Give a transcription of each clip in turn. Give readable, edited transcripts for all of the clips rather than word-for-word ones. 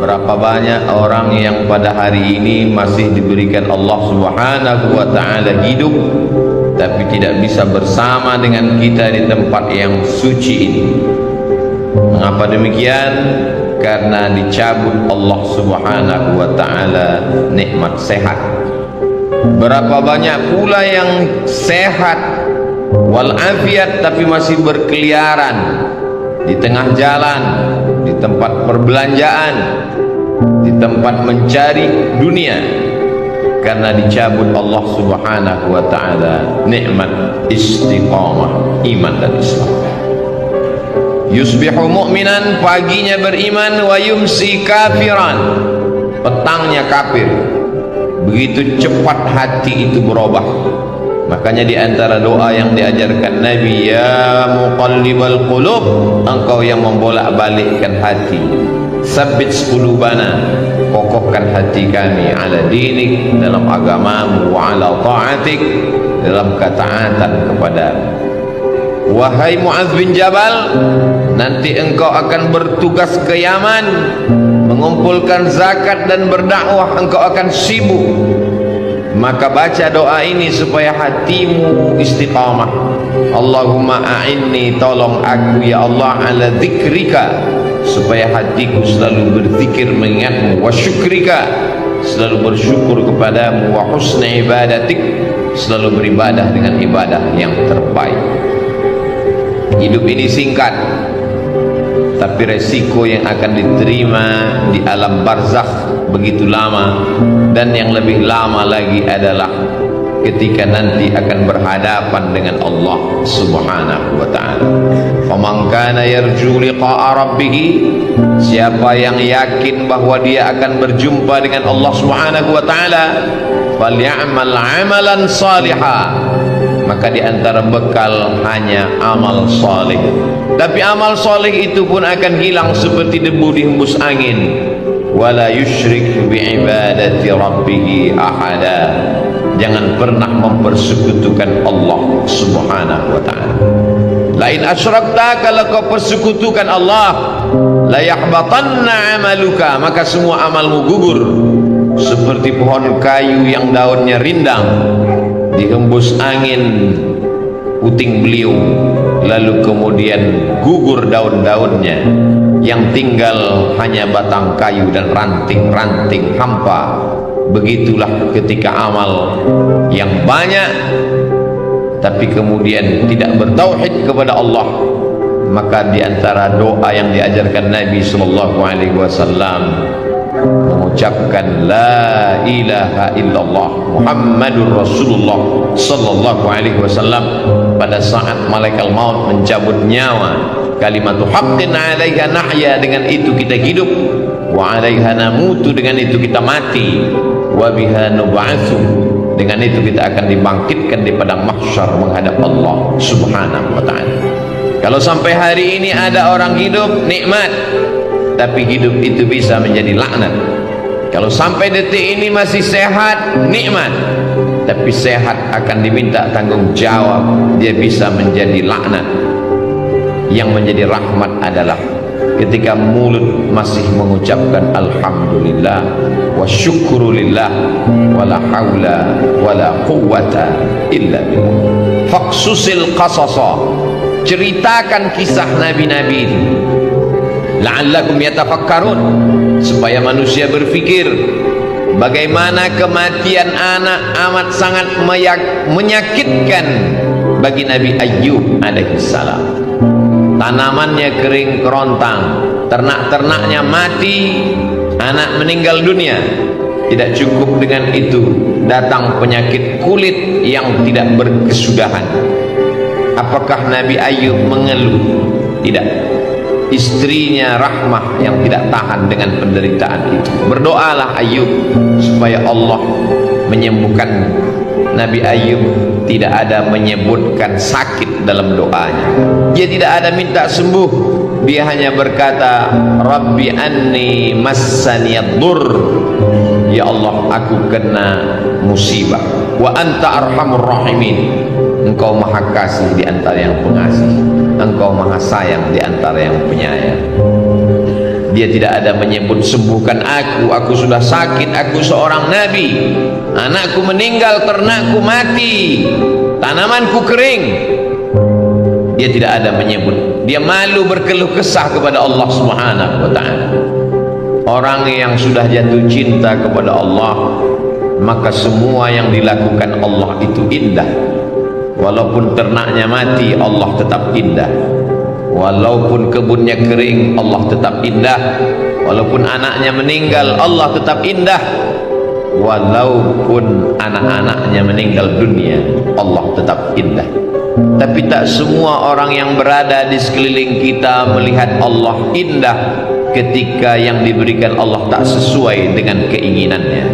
Berapa banyak orang yang pada hari ini masih diberikan Allah Subhanahu wa ta'ala hidup, tapi tidak bisa bersama dengan kita di tempat yang suci ini. Mengapa demikian? Karena dicabut Allah Subhanahu wa ta'ala nikmat sehat. Berapa banyak pula yang sehat walafiat tapi masih berkeliaran di tengah jalan, di tempat perbelanjaan, di tempat mencari dunia, karena dicabut Allah Subhanahu wa ta'ala nikmat istiqamah iman dan Islam. Yusbihu mu'minan, paginya beriman, wa yumsi kafiran, petangnya kafir. Begitu cepat hati itu berubah. Makanya di antara doa yang diajarkan Nabi, ya muqallibal qulub, engkau yang membolak-balikkan hati, sabbit qulubana, kokohkan hati kami, ala dinik, dalam agamamu, wa ala ta'atik, dalam ketaatan kepadamu. Wahai Mu'adz bin Jabal, nanti engkau akan bertugas ke Yaman, mengumpulkan zakat dan berdakwah, engkau akan sibuk. Maka baca doa ini supaya hatimu istiqamah. Allahumma a'inni, tolong aku ya Allah, ala dzikrika, supaya hatiku selalu berzikir mengingatmu, wa syukrika, selalu bersyukur kepadamu, wa husni ibadatik, selalu beribadah dengan ibadah yang terbaik. Hidup ini singkat, tapi resiko yang akan diterima di alam barzakh begitu lama, dan yang lebih lama lagi adalah ketika nanti akan berhadapan dengan Allah Subhanahu wa ta'ala. Faman kana yarju liqa'a rabbih, siapa yang yakin bahwa dia akan berjumpa dengan Allah Subhanahu wa ta'ala, falyamal 'amalan salihah, maka di antara bekal hanya amal saleh. Tapi amal saleh itu pun akan hilang seperti debu dihembus angin. Wala yusyrik bi'ibadati rabbih ahada, jangan pernah mempersekutukan Allah Subhanahu wa ta'ala. Lain asyrakta, kalau kau persekutukan Allah, la yahbatanna amaluka, maka semua amalmu gugur. Seperti pohon kayu yang daunnya rindang, dihembus angin puting beliung, lalu kemudian gugur daun-daunnya, yang tinggal hanya batang kayu dan ranting-ranting hampa. Begitulah ketika amal yang banyak tapi kemudian tidak bertauhid kepada Allah. Maka di antara doa yang diajarkan Nabi sallallahu alaihi wasallam, mengucapkan la ilaha illallah Muhammadur Rasulullah sallallahu alaihi wasallam pada saat malaikat maut mencabut nyawa. Kalimatu haqqin 'alaiha nahya, dengan itu kita hidup, wa 'alaiha namutu, dengan itu kita mati, wa biha nub'atsu, dengan itu kita akan dibangkitkan di padang mahsyar menghadap Allah Subhanahu wa ta'ala. Kalau sampai hari ini ada orang hidup nikmat, tapi hidup itu bisa menjadi laknat. Kalau sampai detik ini masih sehat, nikmat, tapi sehat akan diminta tanggung jawab, dia bisa menjadi laknat. Yang menjadi rahmat adalah ketika mulut masih mengucapkan alhamdulillah wa syukurulillah wala haula wala quwwata illa billah. Faqsusil qasasa, ceritakan kisah nabi-nabi itu, la'allakum yatafakkarun, supaya manusia berpikir bagaimana kematian anak amat sangat menyakitkan bagi Nabi Ayyub alaihi salam. Tanamannya kering kerontang, ternak-ternaknya mati, anak meninggal dunia. Tidak cukup dengan itu, datang penyakit kulit yang tidak berkesudahan. Apakah Nabi Ayyub mengeluh? Tidak. Istrinya Rahmah yang tidak tahan dengan penderitaan itu. Berdoalah Ayyub supaya Allah menyembuhkan. Nabi Ayyub tidak ada menyebutkan sakit dalam doanya. Dia tidak ada minta sembuh. Dia hanya berkata, Rabbi anni massaniyad-dur, ya Allah, aku kena musibah. Wa anta arhamur rahimin, engkau maha kasih di antara yang pengasih, engkau maha sayang di antara yang penyayang. Dia tidak ada menyebut sembuhkan aku sudah sakit, aku seorang nabi, anakku meninggal, ternakku mati, tanamanku kering. Dia tidak ada menyebut. Dia malu berkeluh kesah kepada Allah Subhanahu wa ta'ala. Orang yang sudah jatuh cinta kepada Allah, maka semua yang dilakukan Allah itu indah. Walaupun ternaknya mati, Allah tetap indah. Walaupun kebunnya kering, Allah tetap indah. Walaupun anaknya meninggal, Allah tetap indah. Walaupun anak-anaknya meninggal dunia, Allah tetap indah. Tapi tak semua orang yang berada di sekeliling kita melihat Allah indah ketika yang diberikan Allah tak sesuai dengan keinginannya.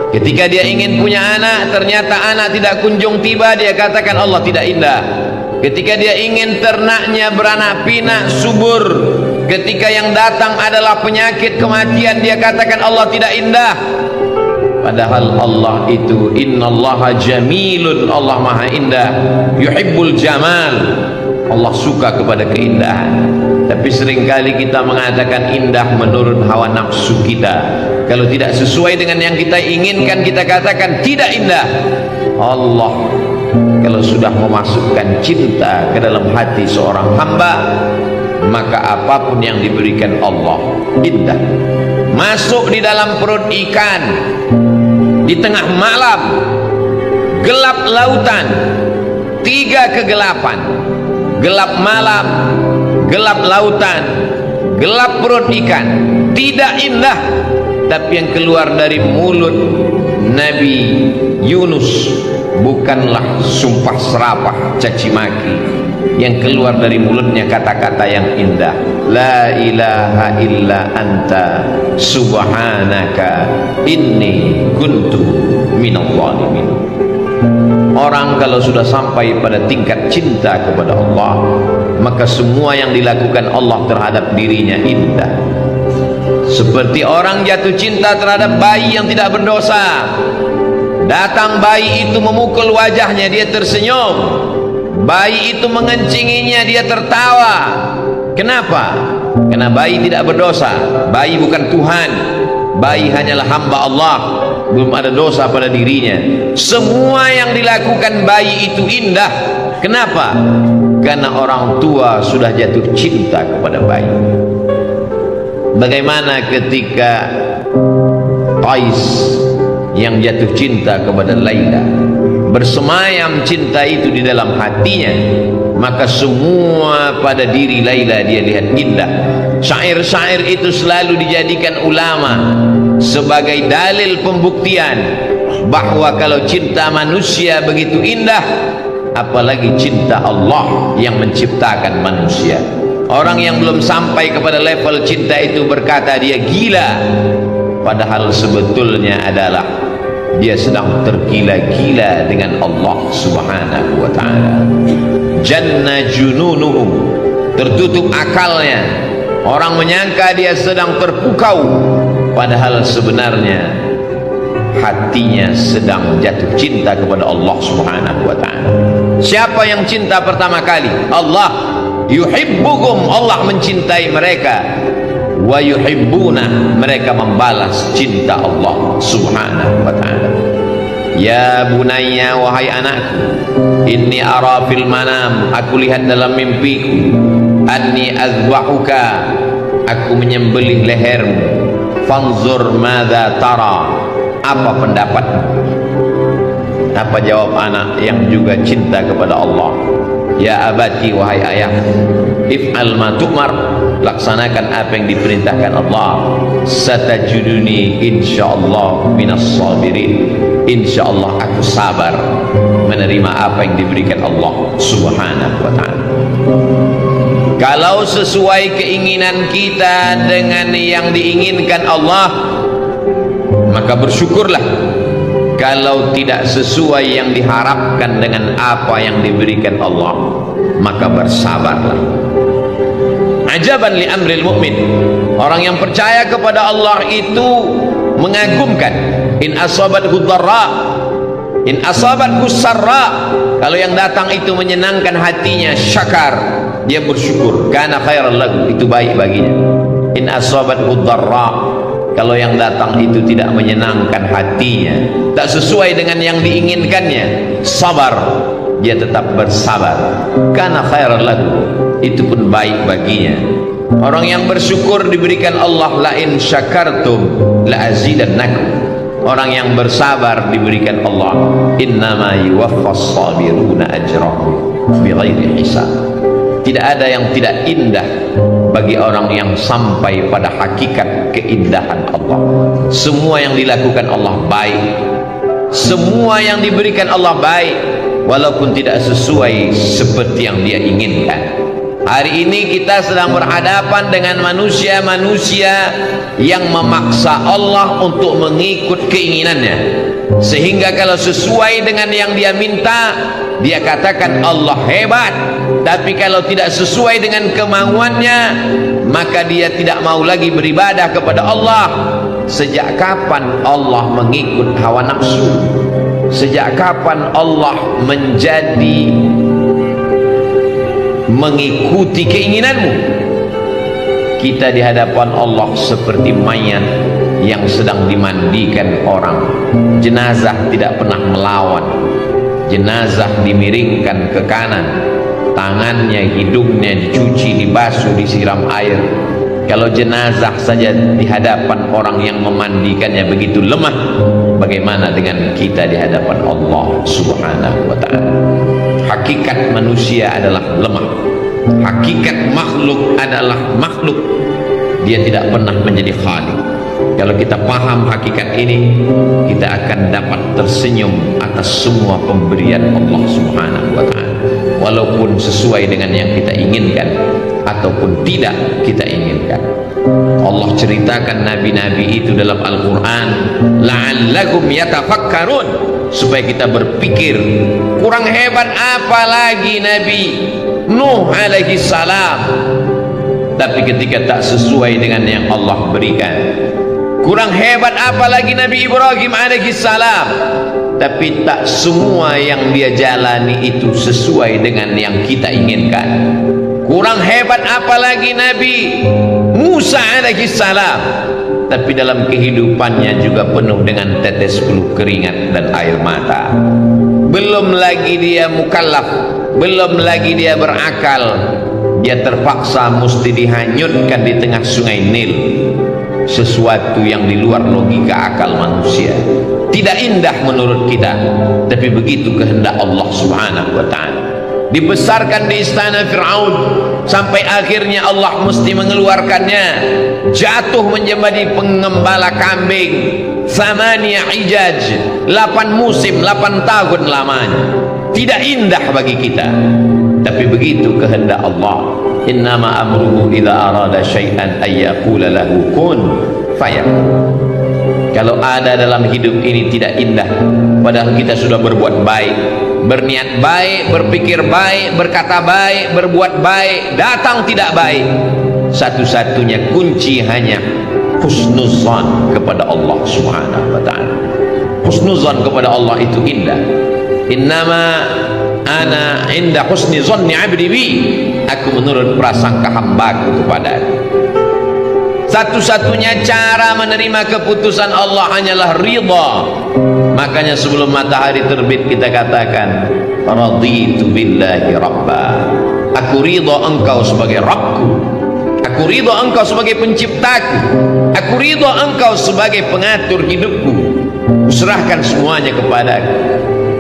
Ketika dia ingin punya anak, ternyata anak tidak kunjung tiba, dia katakan Allah tidak indah. Ketika dia ingin ternaknya beranak pinak subur, ketika yang datang adalah penyakit kematian, dia katakan Allah tidak indah. Padahal Allah itu innallaha jamilun, Allah maha indah, yuhibbul jamal, Allah suka kepada keindahan. Tapi seringkali kita mengatakan indah menurut hawa nafsu kita. Kalau tidak sesuai dengan yang kita inginkan, kita katakan tidak indah. Allah kalau sudah memasukkan cinta ke dalam hati seorang hamba, maka apapun yang diberikan Allah indah. Masuk di dalam perut ikan di tengah malam, gelap lautan, 3 kegelapan, gelap malam, gelap lautan, gelap perut ikan, tidak indah. Tapi yang keluar dari mulut Nabi Yunus bukanlah sumpah serapah caci maki. Yang keluar dari mulutnya kata-kata yang indah. La ilaha illa anta subhanaka inni kuntu minadh dhalimin. Orang kalau sudah sampai pada tingkat cinta kepada Allah, maka semua yang dilakukan Allah terhadap dirinya indah. Seperti orang jatuh cinta terhadap bayi yang tidak berdosa. Datang bayi itu memukul wajahnya, dia tersenyum. Bayi itu mengencinginya, dia tertawa. Kenapa? Karena bayi tidak berdosa. Bayi bukan Tuhan. Bayi hanyalah hamba Allah, belum ada dosa pada dirinya. Semua yang dilakukan bayi itu indah. Kenapa? Karena orang tua sudah jatuh cinta kepada bayi. Bagaimana ketika Qais yang jatuh cinta kepada Laila, bersemayam cinta itu di dalam hatinya, maka semua pada diri Laila dia lihat indah. Syair-syair itu selalu dijadikan ulama sebagai dalil pembuktian bahwa kalau cinta manusia begitu indah, apalagi cinta Allah yang menciptakan manusia. Orang yang belum sampai kepada level cinta itu berkata dia gila, padahal sebetulnya adalah dia sedang tergila-gila dengan Allah Subhanahu wa ta'ala. Janna jununuhum, tertutup akalnya. Orang menyangka dia sedang terpukau, padahal sebenarnya hatinya sedang jatuh cinta kepada Allah Subhanahu wa ta'ala. Siapa yang cinta pertama kali? Allah. Yuhibbukum, Allah mencintai mereka. Wa yuhibbuna, mereka membalas cinta Allah Subhanahu wa ta'ala. Ya bunayya, wahai anakku, inni ara fil manam, aku lihat dalam mimpiku, anni azbahuka, aku menyembelih lehermu. Fanzur madza tara, apa pendapatmu? Apa jawab anak yang juga cinta kepada Allah? Ya abati, wahai ayah, if'al ma tu'mar, laksanakan apa yang diperintahkan Allah. Satajuduni insyaallah minas sabirin, insyaallah aku sabar menerima apa yang diberikan Allah Subhanahu wa ta'ala. Kalau sesuai keinginan kita dengan yang diinginkan Allah, maka bersyukurlah. Kalau tidak sesuai yang diharapkan dengan apa yang diberikan Allah, maka bersabarlah. Ajaban li amril mu'min, orang yang percaya kepada Allah itu mengagumkan. In asabathu dharra, in asabathu sarra, kalau yang datang itu menyenangkan hatinya, syakar, dia bersyukur, kana khairan lahu, itu baik baginya. In asabathu dharra, kalau yang datang itu tidak menyenangkan hatinya, tak sesuai dengan yang diinginkannya, sabar, dia tetap bersabar, kana khairan lahu, itu pun baik baginya. Orang yang bersyukur diberikan Allah, la in syakartum la azidannakum. Orang yang bersabar diberikan Allah, innama yuwaffas sabiruna ajrahum bighairi hisab. Tidak ada yang tidak indah bagi orang yang sampai pada hakikat keindahan Allah. Semua yang dilakukan Allah baik, semua yang diberikan Allah baik, walaupun tidak sesuai seperti yang dia inginkan. Hari ini kita sedang berhadapan dengan manusia-manusia yang memaksa Allah untuk mengikut keinginannya, sehingga kalau sesuai dengan yang dia minta, dia katakan Allah hebat. Tapi kalau tidak sesuai dengan kemauannya, maka dia tidak mau lagi beribadah kepada Allah. Sejak kapan Allah mengikut hawa nafsu? Sejak kapan Allah menjadi mengikuti keinginanmu? Kita di hadapan Allah seperti mayat yang sedang dimandikan orang. Jenazah tidak pernah melawan. Jenazah dimiringkan ke kanan, tangannya, hidungnya dicuci, dibasuh, disiram air. Kalau jenazah saja di hadapan orang yang memandikannya begitu lemah, bagaimana dengan kita di hadapan Allah Subhanahu wa ta'ala? Hakikat manusia adalah lemah, hakikat makhluk adalah makhluk, dia tidak pernah menjadi khalik. Kalau kita paham hakikat ini, kita akan dapat tersenyum atas semua pemberian Allah Subhanahu wa ta'ala, walaupun sesuai dengan yang kita inginkan ataupun tidak kita inginkan. Allah ceritakan nabi-nabi itu dalam Al-Quran, la'allakum yatafakkarun, supaya kita berpikir. Kurang hebat apa lagi Nabi Nuh alaihi salam, tapi ketika tak sesuai dengan yang Allah berikan. Kurang hebat apa lagi Nabi Ibrahim alaihi salam, tapi tak semua yang dia jalani itu sesuai dengan yang kita inginkan. Kurang hebat apa lagi Nabi Musa alaihi salam, tapi dalam kehidupannya juga penuh dengan tetes peluh keringat dan air mata. Belum lagi dia mukallaf, belum lagi dia berakal, dia terpaksa mesti dihanyutkan di tengah sungai Nil. Sesuatu yang di luar logika akal manusia, tidak indah menurut kita, tapi begitu kehendak Allah Subhanahu wa ta'ala. Dibesarkan di istana Fir'aun sampai akhirnya Allah mesti mengeluarkannya, jatuh menjadi pengembala kambing. Thamaniya hijaj, 8 musim, 8 tahun lamanya. Tidak indah bagi kita, tapi begitu kehendak Allah. Innama amruhu idza arada syai'an ay yaqula lahu kun fayakun. Kalau ada dalam hidup ini tidak indah, padahal kita sudah berbuat baik, berniat baik, berpikir baik, berkata baik, berbuat baik, datang tidak baik, satu-satunya kunci hanya husnuzan kepada Allah Subhanahu wa ta'ala. Husnuzan kepada Allah itu indah. Innama ana inda husni zanni abdi bi, aku menurut prasangka hambaku kepada aku. Satu-satunya cara menerima keputusan Allah hanyalah ridha. Makanya sebelum matahari terbit kita katakan, raditu billahi rabba, aku ridha engkau sebagai Rabbku, aku ridha engkau sebagai penciptaku, aku ridha engkau sebagai pengatur hidupku. Serahkan semuanya kepadaku.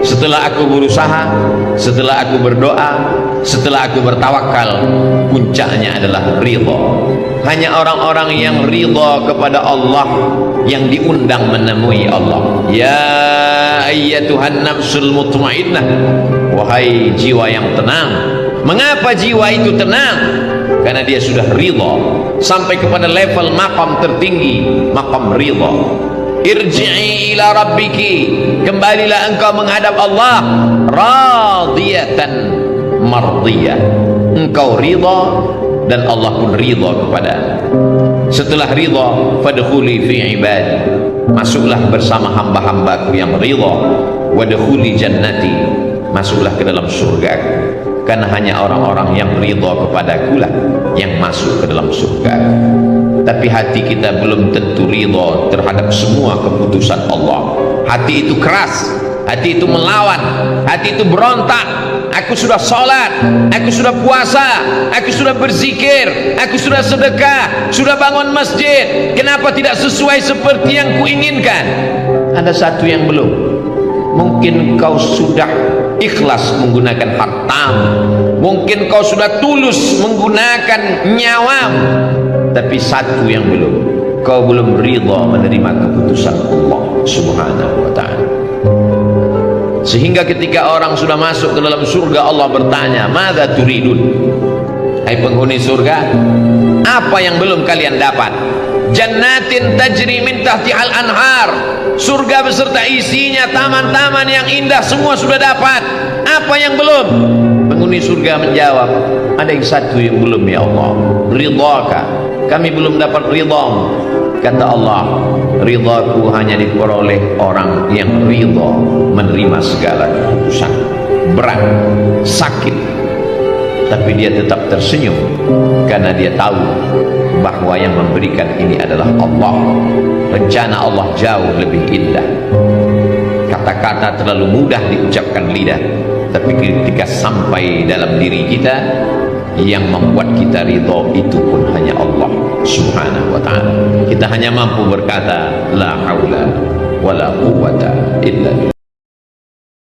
Setelah aku berusaha, setelah aku berdoa, setelah aku bertawakal, puncaknya adalah ridha. Hanya orang-orang yang ridha kepada Allah yang diundang menemui Allah. Ya ayyatuhan nafsul mutmainnah, wahai jiwa yang tenang. Mengapa jiwa itu tenang? Karena dia sudah ridha sampai kepada level maqam tertinggi, maqam ridha. Irji'i ila rabbiki, kembalilah engkau menghadap Allah, radiyatan mardiyah, engkau ridha dan Allah pun ridha kepada. Setelah ridha, fadkhuli fi ibadi, masuklah bersama hamba-hambaku yang ridha, wadkhuli jannati, masuklah ke dalam surgaku, karena hanya orang-orang yang ridha kepadaku lah yang masuk ke dalam surga. tapi hati kita belum tentu ridha terhadap semua keputusan Allah. Hati itu keras, hati itu melawan, hati itu berontak. Aku sudah sholat, aku sudah puasa, aku sudah berzikir, aku sudah sedekah, sudah bangun masjid, kenapa tidak sesuai seperti yang kuinginkan? Ada satu yang belum. Mungkin kau sudah ikhlas menggunakan hartamu, mungkin kau sudah tulus menggunakan nyawamu, tapi satu yang belum, kau belum ridha menerima keputusan Allah subhanahu wa ta'ala. Sehingga ketika orang sudah masuk ke dalam surga, Allah bertanya, "Madza turidun?" Hai penghuni surga, apa yang belum kalian dapat? Jannatin tajri min tahtihal anhar, surga beserta isinya, taman-taman yang indah, semua sudah dapat. Apa yang belum? Penghuni surga menjawab, ada yang satu yang belum ya Allah, ridhaka, kami belum dapat ridhamu. Kata Allah, ridhaku hanya diperoleh orang yang ridha menerima segala keputusan. Berat, sakit, tapi dia tetap tersenyum karena dia tahu bahwa yang memberikan ini adalah Allah. Rencana Allah jauh lebih indah. Kata-kata terlalu mudah diucapkan lidah, tapi ketika sampai dalam diri kita, yang membuat kita ridho itu pun hanya Allah subhanahu wa ta'ala. Kita hanya mampu berkata la haula wala quwwata illa billah.